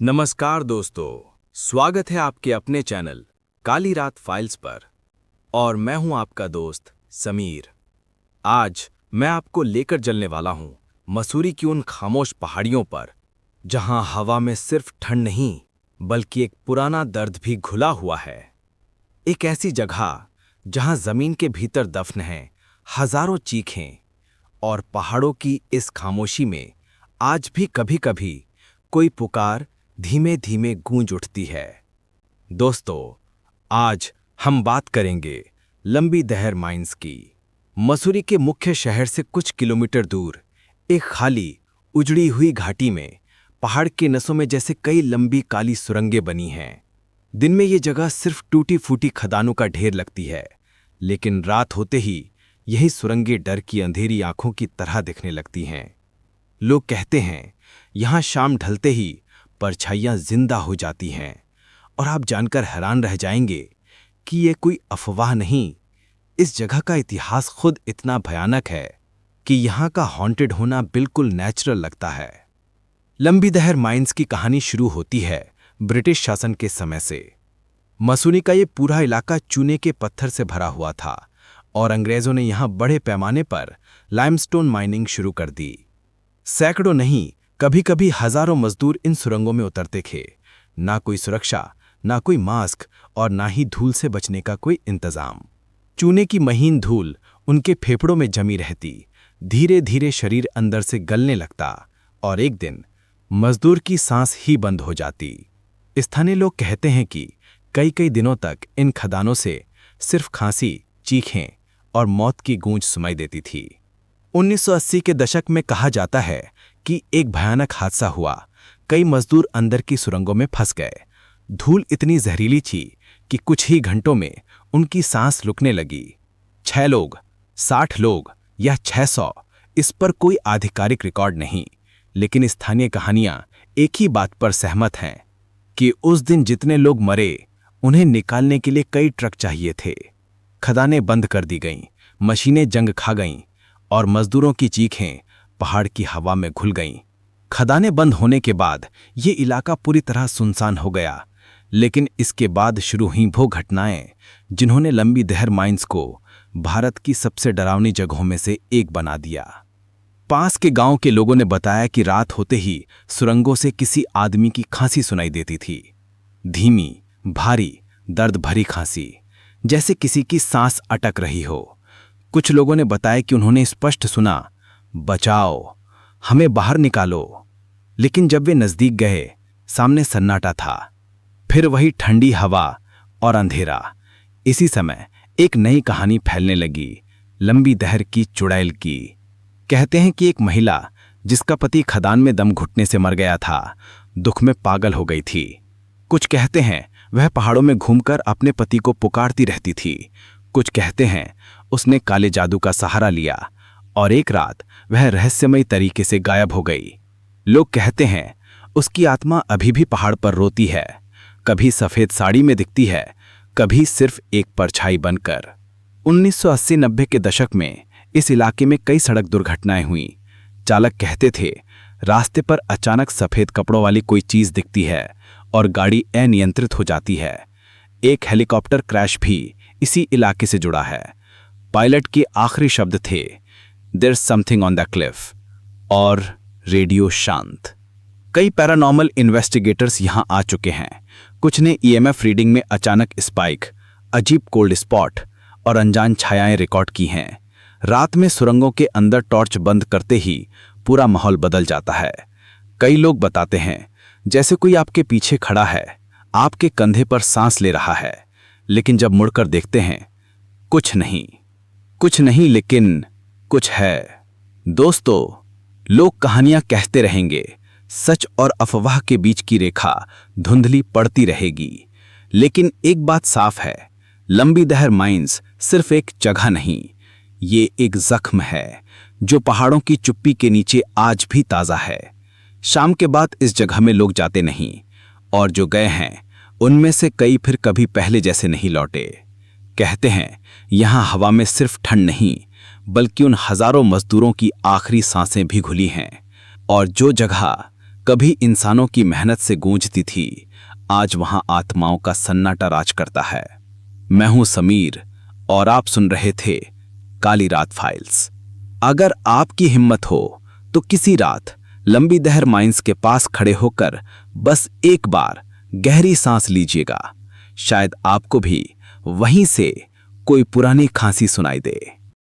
नमस्कार दोस्तों, स्वागत है आपके अपने चैनल काली रात फाइल्स पर। और मैं हूं आपका दोस्त समीर। आज मैं आपको लेकर चलने वाला हूं मसूरी की उन खामोश पहाड़ियों पर, जहां हवा में सिर्फ ठंड नहीं बल्कि एक पुराना दर्द भी घुला हुआ है। एक ऐसी जगह जहां जमीन के भीतर दफन हैं हजारों चीखें, और पहाड़ों की इस खामोशी में आज भी कभी-कभी कोई पुकार धीमे धीमे गूंज उठती है। दोस्तों, आज हम बात करेंगे लंबी दहर माइंस की। मसूरी के मुख्य शहर से कुछ किलोमीटर दूर एक खाली उजड़ी हुई घाटी में पहाड़ के नसों में जैसे कई लंबी काली सुरंगें बनी हैं। दिन में ये जगह सिर्फ टूटी फूटी खदानों का ढेर लगती है, लेकिन रात होते ही यही सुरंगें डर की अंधेरी आंखों की तरह दिखने लगती हैं। लोग कहते हैं यहां शाम ढलते ही परछाइयां जिंदा हो जाती हैं, और आप जानकर हैरान रह जाएंगे कि ये कोई अफवाह नहीं, इस जगह का इतिहास खुद इतना भयानक है कि यहाँ का हॉन्टेड होना बिल्कुल नेचुरल लगता है। लंबी दहर माइंस की कहानी शुरू होती है ब्रिटिश शासन के समय से। मसूरी का ये पूरा इलाका चूने के पत्थर से भरा हुआ था, और अंग्रेजों ने यहाँ बड़े पैमाने पर लाइमस्टोन माइनिंग शुरू कर दी। सैकड़ों नहीं, कभी-कभी हजारों मजदूर इन सुरंगों में उतरते थे। ना कोई सुरक्षा, ना कोई मास्क, और ना ही धूल से बचने का कोई इंतजाम। चूने की महीन धूल उनके फेफड़ों में जमी रहती, धीरे धीरे शरीर अंदर से गलने लगता, और एक दिन मजदूर की सांस ही बंद हो जाती। स्थानीय लोग कहते हैं कि कई कई दिनों तक इन खदानों से सिर्फ खांसी, चीखें और मौत की गूंज सुनाई देती थी। 1980 के दशक में कहा जाता है कि एक भयानक हादसा हुआ। कई मजदूर अंदर की सुरंगों में फंस गए। धूल इतनी जहरीली थी कि कुछ ही घंटों में उनकी सांस रुकने लगी। 6 लोग, 60 लोग या 600, इस पर कोई आधिकारिक रिकॉर्ड नहीं, लेकिन स्थानीय कहानियां एक ही बात पर सहमत हैं कि उस दिन जितने लोग मरे, उन्हें निकालने के लिए कई ट्रक चाहिए थे। खदानें बंद कर दी गईं, मशीनें जंग खा गईं, और मजदूरों की चीखें पहाड़ की हवा में घुल गईं। खदानें बंद होने के बाद ये इलाका पूरी तरह सुनसान हो गया, लेकिन इसके बाद शुरू हुई वो घटनाएं जिन्होंने लंबी दहर माइंस को भारत की सबसे डरावनी जगहों में से एक बना दिया। पास के गांव के लोगों ने बताया कि रात होते ही सुरंगों से किसी आदमी की खांसी सुनाई देती थी। धीमी, भारी, दर्द भरी खांसी, जैसे किसी की सांस अटक रही हो। कुछ लोगों ने बताया कि उन्होंने स्पष्ट सुना, बचाओ, हमें बाहर निकालो। लेकिन जब वे नजदीक गए, सामने सन्नाटा था, फिर वही ठंडी हवा और अंधेरा। इसी समय एक नई कहानी फैलने लगी, लंबी दहर की चुड़ैल की। कहते हैं कि एक महिला जिसका पति खदान में दम घुटने से मर गया था, दुख में पागल हो गई थी। कुछ कहते हैं वह पहाड़ों में घूमकर अपने पति को पुकारती रहती थी। कुछ कहते हैं उसने काले जादू का सहारा लिया और एक रात वह रहस्यमयी तरीके से गायब हो गई। लोग कहते हैं उसकी आत्मा अभी भी पहाड़ पर रोती है, कभी सफेद साड़ी में दिखती है, कभी सिर्फ एक परछाई बनकर। 1980-90 के दशक में इस इलाके में कई सड़क दुर्घटनाएं हुई। चालक कहते थे रास्ते पर अचानक सफेद कपड़ों वाली कोई चीज दिखती है और गाड़ी अनियंत्रित हो जाती है। एक हेलीकॉप्टर क्रैश भी इसी इलाके से जुड़ा है। पायलट के आखिरी शब्द थे There's something on the cliff, और रेडियो शांत। कई पैरानॉर्मल इन्वेस्टिगेटर्स यहां आ चुके हैं। कुछ ने ईएमएफ रीडिंग में अचानक स्पाइक, अजीब कोल्ड स्पॉट और अनजान छायाएं रिकॉर्ड की हैं। रात में सुरंगों के अंदर टॉर्च बंद करते ही पूरा माहौल बदल जाता है। कई लोग बताते हैं जैसे कोई आपके पीछे खड़ा है, आपके कंधे पर सांस ले रहा है, लेकिन जब मुड़कर देखते हैं कुछ नहीं, लेकिन कुछ है। दोस्तों, लोग कहानियां कहते रहेंगे, सच और अफवाह के बीच की रेखा धुंधली पड़ती रहेगी। लेकिन एक बात साफ है, लंबी दहर माइंस सिर्फ एक जगह नहीं, ये एक जख्म है जो पहाड़ों की चुप्पी के नीचे आज भी ताज़ा है। शाम के बाद इस जगह में लोग जाते नहीं, और जो गए हैं उनमें से कई फिर कभी पहले जैसे नहीं लौटे। कहते हैं यहाँ हवा में सिर्फ ठंड नहीं, बल्कि उन हजारों मजदूरों की आखिरी सांसें भी घुली हैं। और जो जगह कभी इंसानों की मेहनत से गूंजती थी, आज वहां आत्माओं का सन्नाटा राज करता है। मैं हूं समीर और आप सुन रहे थे काली रात फाइल्स। अगर आपकी हिम्मत हो तो किसी रात लंबी दहर माइंस के पास खड़े होकर बस एक बार गहरी सांस लीजिएगा। शायद आपको भी वहीं से कोई पुरानी खांसी सुनाई दे।